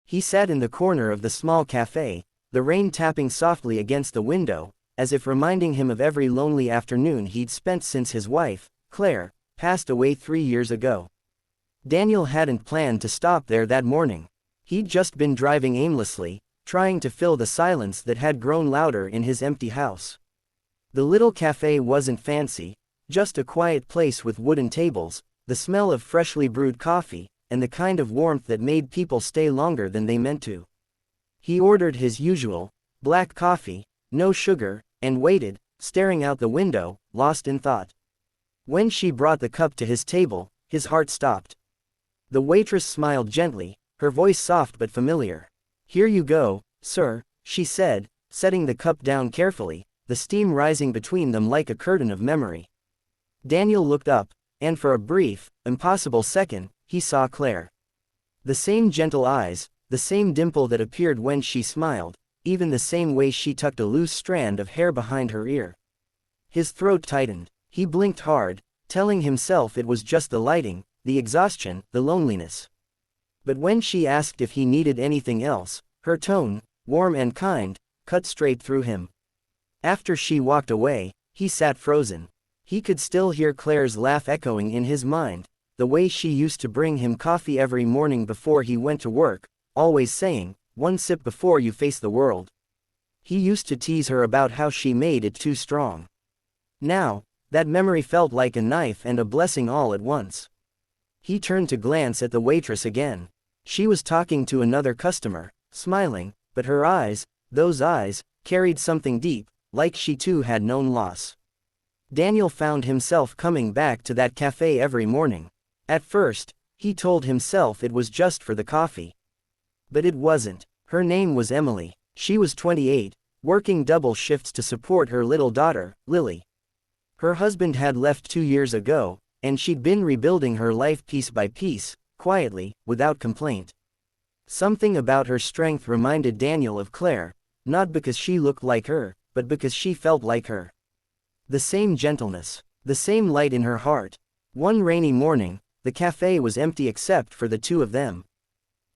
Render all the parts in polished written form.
He sat in the corner of the small café, the rain tapping softly against the window, as if reminding him of every lonely afternoon he'd spent since his wife, Claire, passed away 3 years ago. Daniel hadn't planned to stop there that morning. He'd just been driving aimlessly, trying to fill the silence that had grown louder in his empty house. The little café wasn't fancy, just a quiet place with wooden tables, the smell of freshly brewed coffee, and the kind of warmth that made people stay longer than they meant to. He ordered his usual, black coffee, no sugar, and waited, staring out the window, lost in thought. When she brought the cup to his table, his heart stopped. The waitress smiled gently, her voice soft but familiar. "Here you go, sir," she said, setting the cup down carefully, the steam rising between them like a curtain of memory. Daniel looked up, and for a brief, impossible second, he saw Claire. The same gentle eyes, the same dimple that appeared when she smiled, even the same way she tucked a loose strand of hair behind her ear. His throat tightened. He blinked hard, telling himself it was just the lighting, the exhaustion, the loneliness. But when she asked if he needed anything else, her tone, warm and kind, cut straight through him. After she walked away, he sat frozen. He could still hear Claire's laugh echoing in his mind, the way she used to bring him coffee every morning before he went to work, always saying, "One sip before you face the world." He used to tease her about how she made it too strong. Now, that memory felt like a knife and a blessing all at once. He turned to glance at the waitress again. She was talking to another customer, smiling, but her eyes, those eyes, carried something deep, like she too had known loss. Daniel found himself coming back to that cafe every morning. At first, he told himself it was just for the coffee. But it wasn't. Her name was Emily. She was 28, working double shifts to support her little daughter, Lily. Her husband had left 2 years ago, and she'd been rebuilding her life piece by piece, quietly, without complaint. Something about her strength reminded Daniel of Claire, not because she looked like her, but because she felt like her. The same gentleness, the same light in her heart. One rainy morning, the cafe was empty except for the two of them.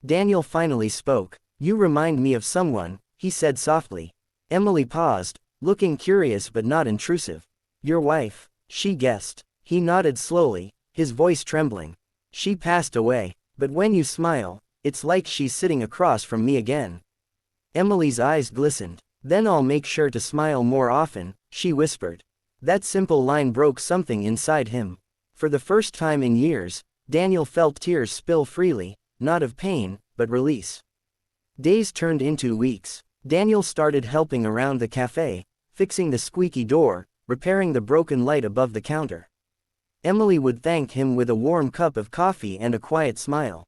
Daniel finally spoke. "You remind me of someone," he said softly. Emily paused, looking curious but not intrusive. "Your wife," she guessed. He nodded slowly, his voice trembling. "She passed away, but when you smile, it's like she's sitting across from me again." Emily's eyes glistened. "Then I'll make sure to smile more often," she whispered. That simple line broke something inside him. For the first time in years, Daniel felt tears spill freely, not of pain, but release. Days turned into weeks. Daniel started helping around the cafe, fixing the squeaky door, repairing the broken light above the counter. Emily would thank him with a warm cup of coffee and a quiet smile.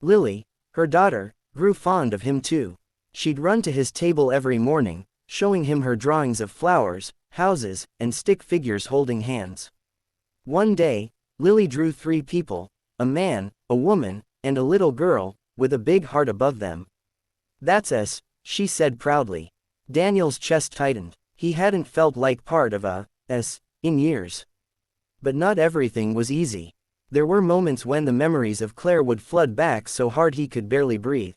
Lily, her daughter, grew fond of him too. She'd run to his table every morning, showing him her drawings of flowers, houses, and stick figures holding hands. One day, Lily drew 3 people, a man, a woman, and a little girl, with a big heart above them. "That's us," she said proudly. Daniel's chest tightened. He hadn't felt like part of a S in years. But not everything was easy. There were moments when the memories of Claire would flood back so hard he could barely breathe.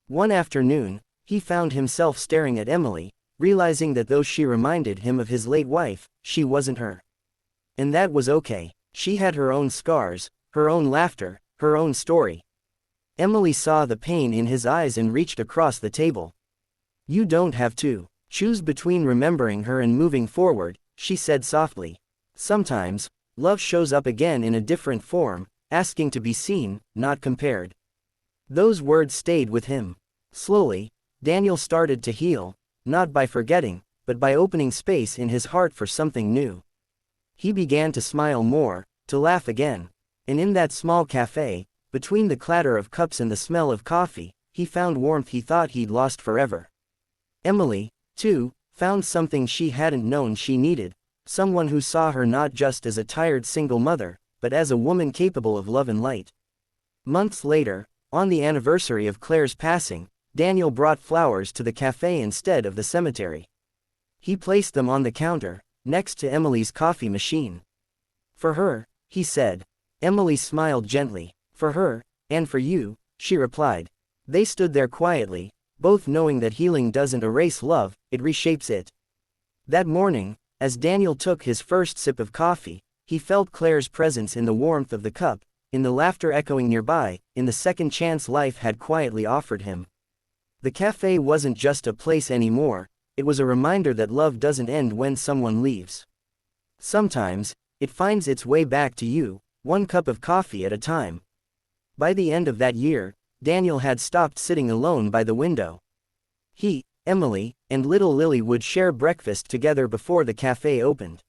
One afternoon, he found himself staring at Emily, realizing that though she reminded him of his late wife, she wasn't her. And that was okay. She had her own scars, her own laughter, her own story. Emily saw the pain in his eyes and reached across the table. "You don't have to choose between remembering her and moving forward," she said softly. "Sometimes, love shows up again in a different form, asking to be seen, not compared." Those words stayed with him. Slowly, Daniel started to heal, not by forgetting, but by opening space in his heart for something new. He began to smile more, to laugh again. And in that small cafe, between the clatter of cups and the smell of coffee, he found warmth he thought he'd lost forever. Emily, too, found something she hadn't known she needed, someone who saw her not just as a tired single mother, but as a woman capable of love and light. Months later, on the anniversary of Claire's passing, Daniel brought flowers to the cafe instead of the cemetery. He placed them on the counter, next to Emily's coffee machine. "For her," he said. Emily smiled gently. "For her, and for you," she replied. They stood there quietly, both knowing that healing doesn't erase love, it reshapes it. That morning, as Daniel took his first sip of coffee, he felt Claire's presence in the warmth of the cup, in the laughter echoing nearby, in the second chance life had quietly offered him. The cafe wasn't just a place anymore, it was a reminder that love doesn't end when someone leaves. Sometimes, it finds its way back to you, one cup of coffee at a time. By the end of that year, Daniel had stopped sitting alone by the window. He, Emily, and little Lily would share breakfast together before the cafe opened.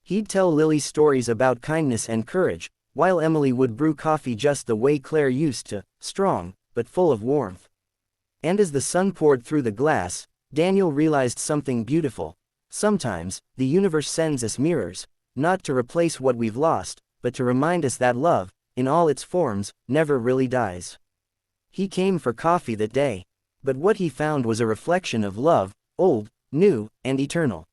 He'd tell Lily stories about kindness and courage, while Emily would brew coffee just the way Claire used to, strong, but full of warmth. And as the sun poured through the glass, Daniel realized something beautiful. Sometimes, the universe sends us mirrors, not to replace what we've lost, but to remind us that love, in all its forms, never really dies. He came for coffee that day. But what he found was a reflection of love, old, new, and eternal.